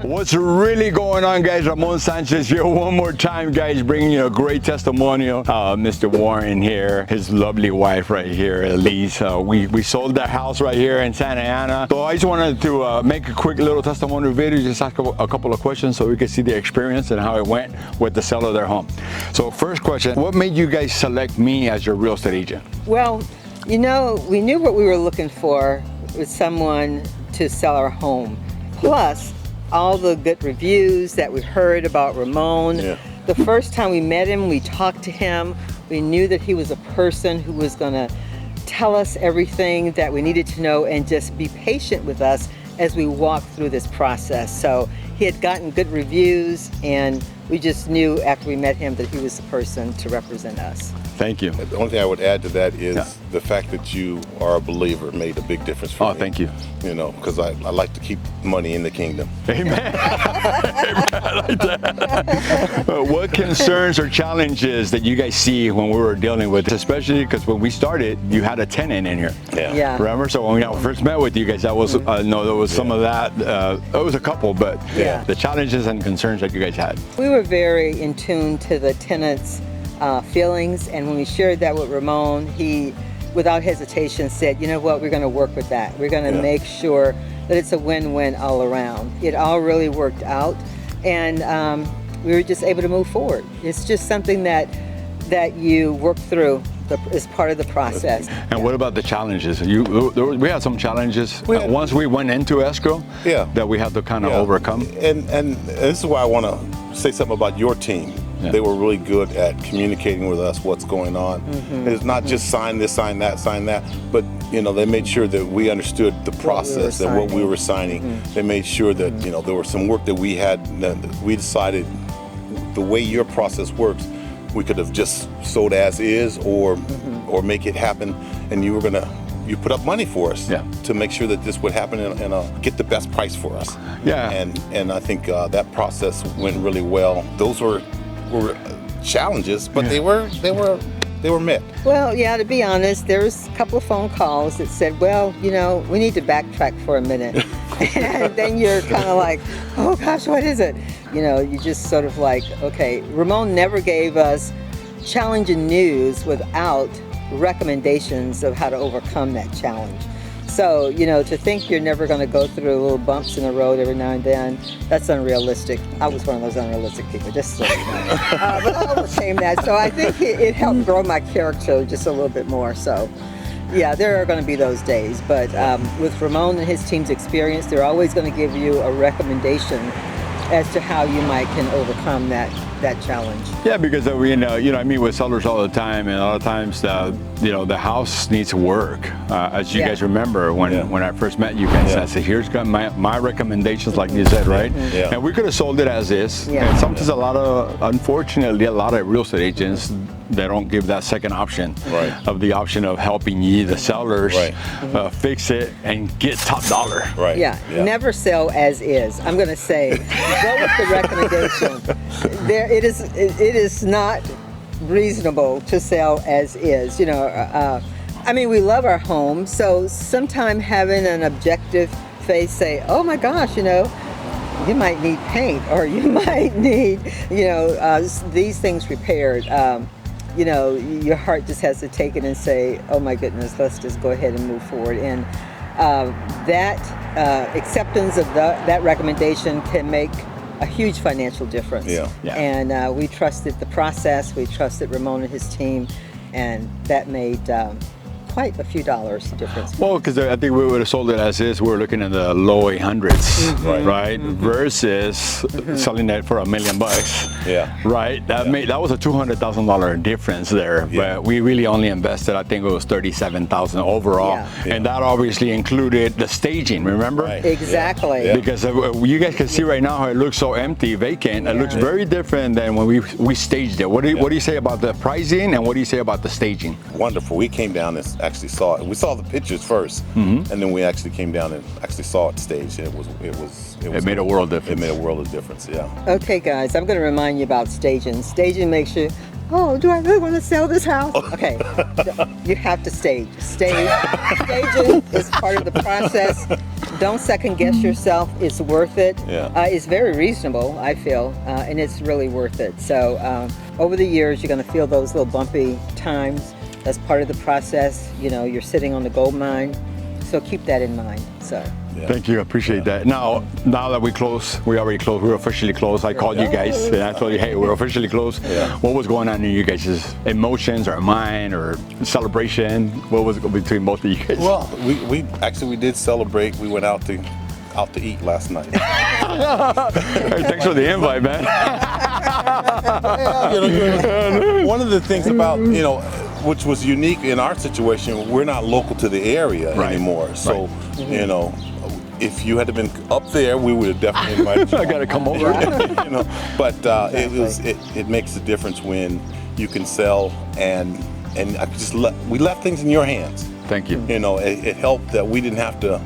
What's really going on, guys? Ramon Sanchez here one more time, guys, bringing you a great testimonial. Mr. Warren here, his lovely wife right here, Elise. We sold that house right here in Santa Ana. So I just wanted to make a quick little testimonial video, just ask a couple of questions so we can see the experience and how it went with the sale of their home. So first question, what made you guys select me as your real estate agent? Well, you know, we knew what we were looking for with someone to sell our home. Plus, all the good reviews that we heard about Ramon. Yeah. The first time we met him, we talked to him, we knew that he was a person who was gonna tell us everything that we needed to know and just be patient with us as we walked through this process. So he had gotten good reviews, and we just knew after we met him that he was the person to represent us. Thank you. The only thing I would add to that is the fact that you are a believer made a big difference for me. Oh, thank you. You know, because I like to keep money in the kingdom. Amen. Amen. I like that. What concerns or challenges that you guys see when we were dealing with this, especially because when we started, you had a tenant in here. Yeah. Remember? So when we first met with you guys, that was no, there was some of that. It was a couple, but the challenges and concerns that you guys had. We were very in tune to the tenants' feelings, and when we shared that with Ramon, he, without hesitation, said, you know what, we're going to work with that. We're going to make sure that it's a win-win all around. It all really worked out, and we were just able to move forward. It's just something that you work through as part of the process. And what about the challenges? We had some challenges once we went into escrow that we had to kind of overcome. And this is why I want to say something about your team. They were really good at communicating with us what's going on. It's not just sign this, sign that, but you know, they made sure that we understood the process and what we were signing. They made sure that, you know, there was some work that we had, that we decided the way your process works, we could have just sold as is or make it happen, and you put up money for us to make sure that this would happen and get the best price for us. And I think that process went really well. Those were challenges, but they were met. Well, yeah, to be honest, there was a couple of phone calls that said, well, you know, we need to backtrack for a minute. And then you're kind of like, oh gosh, what is it? You know, you just sort of like, okay, Ramon never gave us challenging news without recommendations of how to overcome that challenge. So, you know, to think you're never going to go through little bumps in the road every now and then, that's unrealistic. I was one of those unrealistic people, just so you know. But I overcame that. So I think it helped grow my character just a little bit more. So, yeah, there are going to be those days. But with Ramon and his team's experience, they're always going to give you a recommendation as to how you might can overcome that challenge. Yeah, because you know, I meet with sellers all the time, and a lot of times, you know, the house needs work. As you guys remember, when I first met you guys, I said, here's my recommendations, like you said, right? And we could have sold it as is. And sometimes unfortunately, a lot of real estate agents, they don't give that second option of the option of helping you, the sellers, fix it and get top dollar. Never sell as is. I'm going to say, go with the recommendation. It is not reasonable to sell as is. You know, I mean, we love our home, so sometime having an objective face say, oh my gosh, you know, you might need paint, or you might need, you know, these things repaired. You know, your heart just has to take it and say, oh my goodness, let's just go ahead and move forward. And that acceptance of that recommendation can make a huge financial difference. And we trusted the process, we trusted Ramon and his team, and that made quite a few dollars difference. Well, because I think we would have sold it as is. We were looking at the low 800s, right? Versus selling it for $1 million. Right? That was a $200,000 difference there. But we really only invested, I think it was $37,000 overall, and that obviously included the staging. Remember? Exactly. Because you guys can see right now how it looks so empty, vacant. It looks very different than when we staged it. What do you say about the pricing, and what do you say about the staging? Wonderful. We came down and actually saw it. We saw the pictures first, and then we actually came down and actually saw it staged. And it made a world of difference. It made a world of difference. Okay, guys, I'm going to remind you about staging. Staging makes you oh, do I really want to sell this house? Okay, you have to stage. Staging is part of the process. Don't second guess yourself. It's worth it. Yeah. It's very reasonable, I feel, and it's really worth it. So over the years, you're going to feel those little bumpy times. That's part of the process. You know, you're sitting on the gold mine. So keep that in mind. So. Yeah. Thank you, I appreciate that. Now that we already closed, we're officially closed. I called you guys and I told you, hey, we're officially closed. Yeah. What was going on in you guys' emotions or mind or celebration? What was between both of you guys? Well, we actually did celebrate. We went out to eat last night. Hey, thanks for the invite, man. One of the things about, which was unique in our situation, we're not local to the area anymore. So, if you had been up there, we would have definitely invited you. I got to come over. But it makes a difference when you can sell and I we left things in your hands. Thank you. It helped that we didn't have to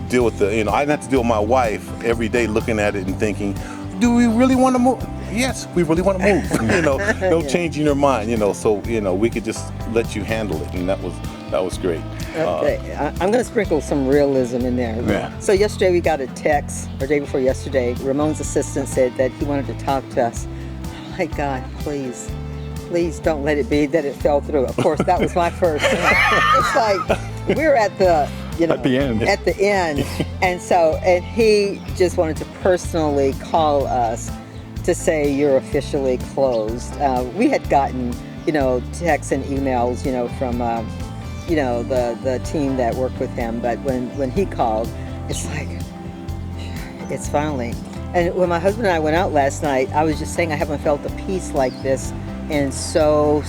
deal with I didn't have to deal with my wife every day looking at it and thinking, do we really want to move? Yes, we really want to move. No change in your mind. So we could just let you handle it, and that was great. Okay, I'm going to sprinkle some realism in there. Yeah. So yesterday we got a text, or day before yesterday, Ramon's assistant said that he wanted to talk to us. Oh my God, please don't let it be that it fell through. Of course, that was my first. It's like we're at the at the end. At the end, and he just wanted to personally call us to say you're officially closed. We had gotten texts and emails from the team that worked with him, but when he called, it's like it's finally. And when my husband and I went out last night, I was just saying I haven't felt a peace like this in so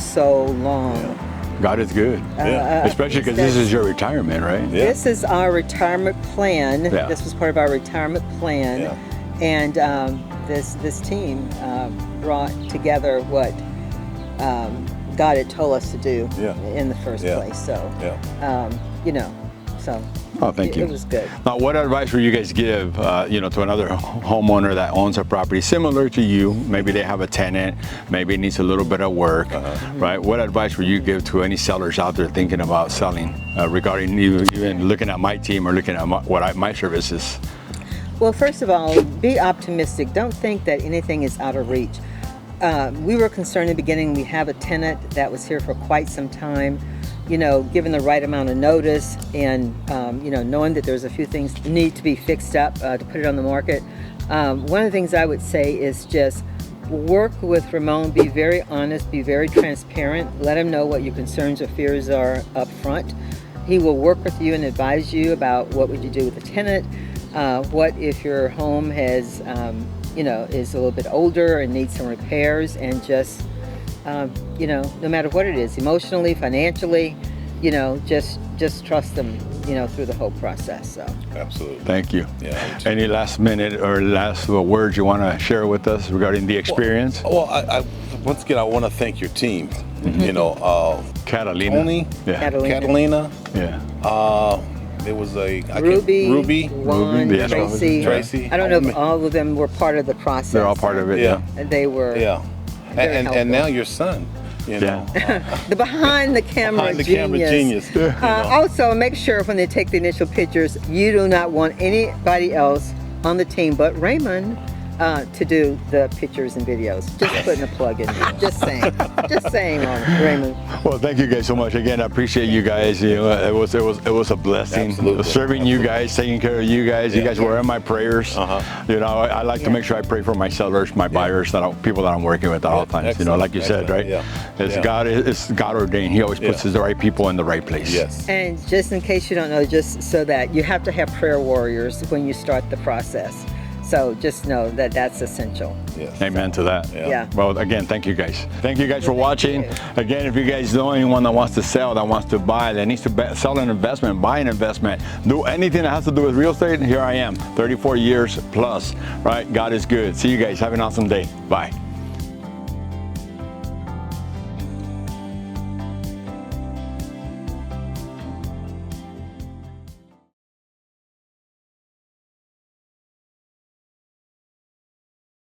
long. God is good. Especially because this is your retirement, right? Yeah. This is our retirement plan. Yeah. This was part of our retirement plan. Yeah. And this team brought together what God had told us to do in the first place. So, Oh, thank you. It was good. Now, what advice would you guys give, to another homeowner that owns a property similar to you? Maybe they have a tenant, maybe it needs a little bit of work, right? What advice would you give to any sellers out there thinking about selling, regarding even looking at my team or looking at my services? Well, first of all, be optimistic. Don't think that anything is out of reach. We were concerned in the beginning. We have a tenant that was here for quite some time. Given the right amount of notice and, knowing that there's a few things that need to be fixed up to put it on the market. One of the things I would say is just work with Ramon, be very honest, be very transparent, let him know what your concerns or fears are up front. He will work with you and advise you about what would you do with the tenant, what if your home has, is a little bit older and needs some repairs, and just no matter what it is, emotionally, financially, just trust them, through the whole process. So. Absolutely. Thank you. Yeah. Any last minute or last words you want to share with us regarding the experience? Well, I once again, I want to thank your team. Catalina. Tony, Catalina. Yeah. There was Ruby, Juan, Ruby, Tracy. I don't know if all of them were part of the process. They're all part of it. Yeah. And they were. Yeah. And now your son. The behind the camera genius. Also, make sure when they take the initial pictures, you do not want anybody else on the team but Raymond to do the pictures and videos. Just putting a plug in there. Just saying on it, Raymond. Well, thank you guys so much. Again, I appreciate you guys. It was a blessing. Absolutely. Serving you guys, taking care of you guys. You guys were in my prayers. I like to make sure I pray for my sellers, my buyers, people that I'm working with at all times. Excellent. Like you said, right? It's God ordained. He always puts the right people in the right place. Yes. And just in case you don't know, just so that you have to have prayer warriors when you start the process. So just know that that's essential. Yes. Amen to that. Yeah. Well, again, thank you guys. Thank you guys for watching. Again, if you guys know anyone that wants to sell, that wants to buy, that needs to sell an investment, buy an investment, do anything that has to do with real estate, here I am, 34 years plus, right? God is good. See you guys. Have an awesome day. Bye.